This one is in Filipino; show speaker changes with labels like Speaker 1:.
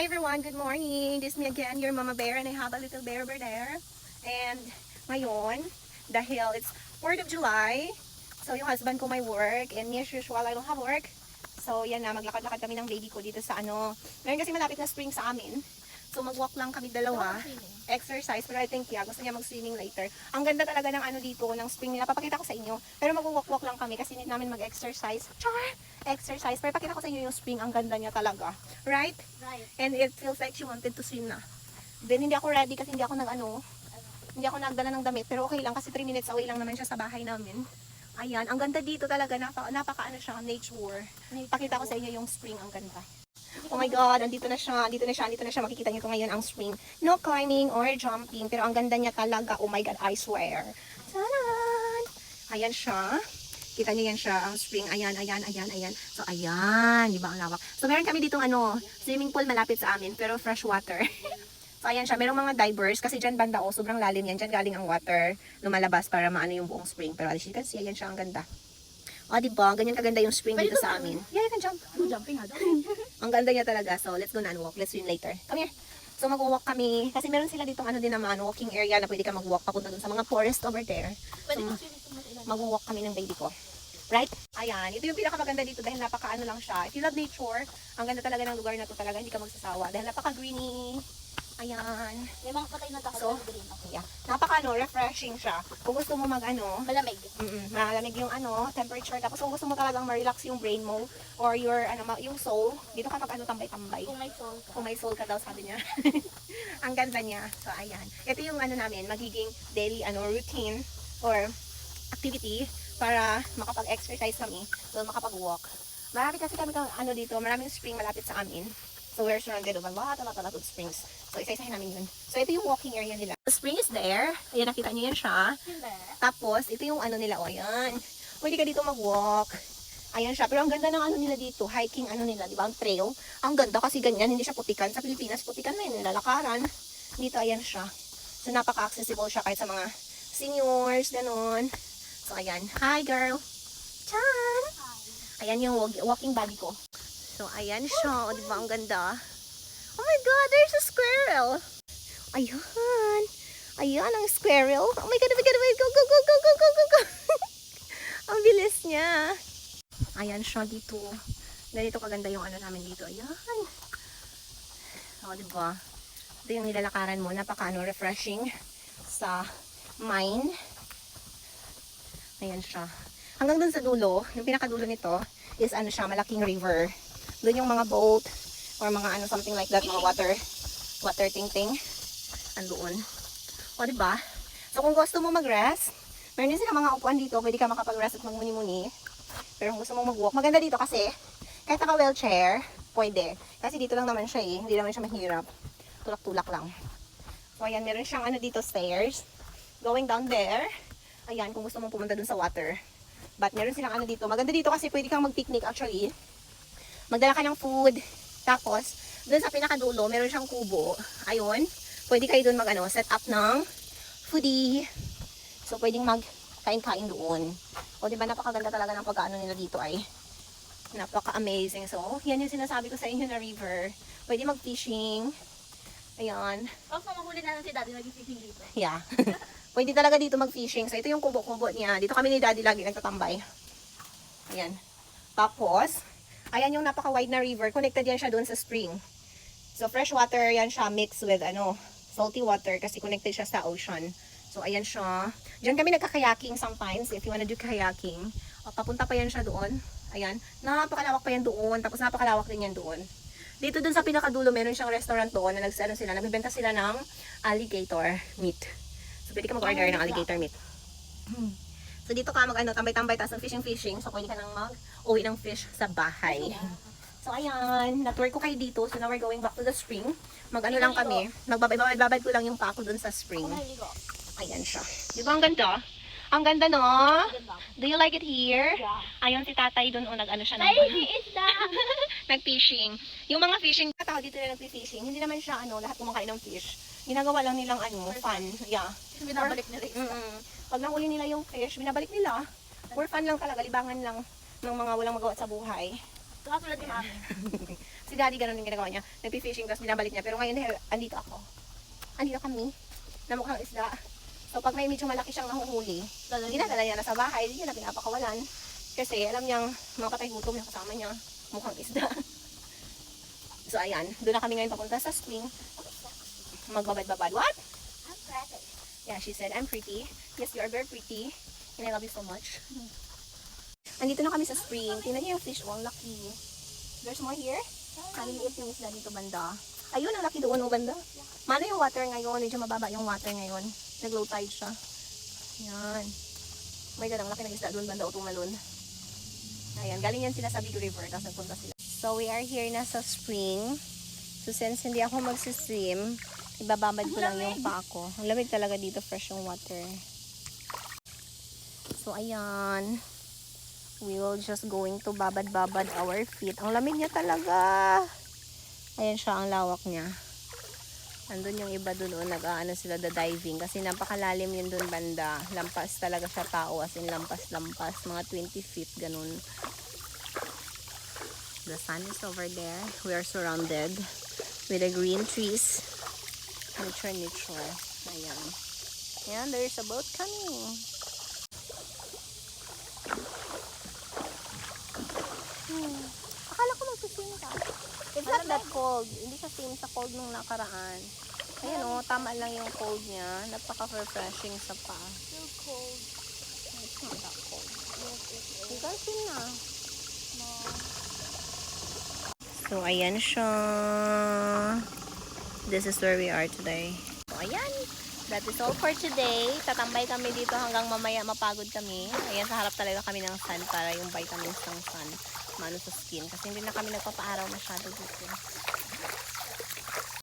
Speaker 1: Hi everyone, good morning. This is me again, your Mama Bear, and I have a little bear over there. And ngayon, dahil it's 4th of July, so yung husband ko may work, and as usual, I don't have work. So yan na, maglakad-lakad kami ng baby ko dito sa meron kasi malapit na spring sa amin. So mag-walk lang kami dalawa, exercise, pero I think gusto niya mag-swimming later. Ang ganda talaga ng dito, ng spring nila, papakita ko sa inyo. Pero mag-walk-walk lang kami kasi need namin mag-exercise. Exercise, pero pakita ko sa inyo yung spring, ang ganda niya talaga. Right?
Speaker 2: Right.
Speaker 1: And it feels like she wanted to swim na. Then hindi ako ready kasi hindi ako nagdala ng damit, pero okay lang kasi 3 minutes away lang naman siya sa bahay namin. Ayan, ang ganda dito talaga, napaka siya, nature. Pakita ko sa inyo yung spring, ang ganda. Oh my God, andito na siya, makikita niyo ito ngayon ang spring. No climbing or jumping, pero ang ganda niya talaga, oh my God, I swear. Taran! Ayan siya. Kita niyo yan siya, ang spring. Ayan. So, ayan, di ba ang lawak? So, meron kami ditong swimming pool malapit sa amin, pero fresh water. So, ayan siya. Merong mga divers, kasi dyan banda sobrang lalim yan. Dyan galing ang water, lumalabas para maano yung buong spring. Pero as you can see, ayan siya, ang ganda. O, diba? Ganyan kaganda yung spring dito sa amin. Yeah, you can jump.
Speaker 2: Jumping ha daw.
Speaker 1: Ang ganda niya talaga. So, let's go na and walk. Let's swim later. Come here. So, mag-walk kami. Kasi meron sila ditong din naman, walking area na pwede ka mag-walk papunta dun sa mga forest over there.
Speaker 2: Pwede
Speaker 1: So,
Speaker 2: mag-swimming
Speaker 1: mag-walk kami ng baby ko. Right? Ayan. Ito yung pinakamaganda dito dahil napaka-ano lang siya. If you love nature, ang ganda talaga ng lugar na to talaga. Hindi ka magsasawa. Dahil napaka-greeny. Ayan.
Speaker 2: May mga patay na
Speaker 1: So,
Speaker 2: takot na green ako.
Speaker 1: yeah. Refreshing siya. Kung gusto mo
Speaker 2: Malamig.
Speaker 1: malamig yung temperature. Tapos kung gusto mo talagang ma-relax yung brain mo or your yung soul, dito ka tambay-tambay.
Speaker 2: Kung may soul ka.
Speaker 1: Kung may soul ka daw, sabi niya. Ang ganda niya. So ayan. Ito yung namin, magiging daily routine or activity para makapag-exercise kami, so makapag-walk. Marami kasi kami dito, maraming spring malapit sa amin. So we're surrounded of a lot of springs. So isa-isahin namin yun. So ito yung walking area nila. The spring is there. Ayan, nakita niyo yan siya. Tapos ito yung nila, ayan. Pwede ka dito mag-walk. Ayan siya. Pero ang ganda ng nila dito, hiking nila, di ba? Ang trail. Ang ganda kasi ganyan, hindi siya putikan. Sa Pilipinas, putikan na yun, nilalakaran. Dito, ayan siya. So napaka-accessible siya kahit sa mga seniors, ganun. So ayan. Hi girl. Chan! Ayan yung walking body ko. So, ayan siya. O, diba? Ang ganda. Oh my God, there's a squirrel. Ayan. Ayan ang squirrel. Oh my God, go. Ang bilis niya. Ayan siya dito. Ganito kaganda yung namin dito. Ayan. O, diba? Ito yung nilalakaran mo. Refreshing sa mind. Ayan siya. Hanggang dun sa dulo, yung pinakadulo nito is siya, malaking river. Doon yung mga boat or mga something like that, mga water ting-ting. Andoon. O, diba? So, kung gusto mo mag-rest, meron din sila mga upuan dito. Pwede ka makapag-rest at magmuni-muni. Pero kung gusto mo mag-walk, maganda dito kasi kahit naka-wheelchair, pwede. Kasi dito lang naman siya Hindi naman siya mahirap. Tulak-tulak lang. So, ayan. Meron siyang dito, stairs. Going down there. Ayan, kung gusto mong pumunta dun sa water. But meron silang dito. Maganda dito kasi pwede kang mag-picnic actually. Magdala ka ng food. Tapos, dun sa pinakadulo, meron siyang kubo. Ayun. Pwede kayo dun set up ng foodie. So, pwedeng mag-kain-kain doon. O, diba, napakaganda talaga ng pag-ano nila dito ay. Napaka-amazing. So, yan yung sinasabi ko sa inyo na river. Pwede mag-fishing. Ayan.
Speaker 2: Tapos mahuli na lang si Daddy nag-fishing dito.
Speaker 1: Yeah. Pwede talaga dito mag-fishing. So, ito yung kubo-kubo niya. Dito kami ni Daddy lagi nagtatambay. Ayan. Tapos, ayan yung napaka-wide na river. Connected yan siya doon sa spring. So, fresh water yan siya mixed with salty water kasi connected siya sa ocean. So, ayan siya. Diyan kami nagka-kayaking sometimes if you wanna do kayaking. Papunta pa yan siya doon. Ayan. Napakalawak pa yan doon. Tapos, napakalawak din yan doon. Dito dun sa pinakadulo, meron siyang restaurant doon na nagbibenta sila ng alligator meat. So, pwede ka mag-order ng alligator meat. So, dito ka tambay-tambay, tapos ng fishing. So, pwede ka nang mag-uwi ng fish sa bahay. So, ayan. Na-tour ko kayo dito. So, now we're going back to the spring. Lang kami. Magbabad ko lang yung pako dun sa spring. Ayan siya. Di ba ang ganda? Ang ganda, no? Do you like it here?
Speaker 2: Yeah.
Speaker 1: Ayun, si tatay dun, siya ng
Speaker 2: isda!
Speaker 1: nag-fishing. Yung mga fishing, tao dito na nag-fishing, hindi naman siya, lahat kumakain ng fish. Ginagawa lang nilang, fun. Yeah.
Speaker 2: Binabalik nila
Speaker 1: Pag nahuli nila yung fish, binabalik nila. For fun lang talaga, libangan lang ng mga walang magawa sa buhay.
Speaker 2: Katulad ni Mami.
Speaker 1: Si Daddy ganun yung ginagawa niya. Nagpi-fishing tapos binabalik niya. Pero ngayon dahil andito ako. Andito kami. Na mukhang isda. So pag may medyo malaki siyang nahuhuli, dinadala niya na sa bahay. Hindi niya na pinapakawalan. Kasi alam niyang makatay gutom yung kasama niya. Mukhang isda. So ayan. Doon na kami ngayon papunta sa spring. Magbabad-babad. What?
Speaker 2: I'm pretty.
Speaker 1: Yeah, she said, I'm pretty. Yes, you are very pretty. And I love you so much. Andito na kami sa spring. Tingnan niyo yung fish. Oh, ang laki. There's more here. Maliliit yung isda dito banda. Ayun, ang laki doon ng banda. Mano yung water ngayon? Medyo mababa yung water ngayon. Nag-low tide siya. Yan. Oh my God, ang laki ng isda doon banda o tumalon. Ayan, galing yan sila sa Big River. Tapos nagpunta sila. So, we are here na sa spring. So, since hindi ako magsiswim, ibababad ko lang yung paa ko. Ang lamig talaga dito, fresh yung water. So, ayan. We will just going to babad-babad our feet. Ang lamig niya talaga. Ayan siya, ang lawak niya. Andun yung iba dun, nag-aano sila, diving. Kasi napakalalim yun dun banda. Lampas talaga siya tao, as in lampas-lampas. Mga 20 feet, ganun. The sun is over there. We are surrounded with the green trees. Nature. Ayan. Ayan, there's a boat coming. Akala ko mag-swim ka. It's not that cold. Hindi siya same sa cold nung nakaraan. Ayan o, tama lang yung cold niya. Napaka-refreshing sa paa.
Speaker 2: So cold.
Speaker 1: It's not that cold.
Speaker 2: Yes,
Speaker 1: You can swim na.
Speaker 2: No.
Speaker 1: So, ayan siya. This is where we are today. So, ayan. That is all for today. Tatambay kami dito hanggang mamaya mapagod kami. Ayan, sa harap talaga kami ng sun para yung vitamins ng sun mano sa skin. Kasi hindi na kami nagpapaaraw masyado dito.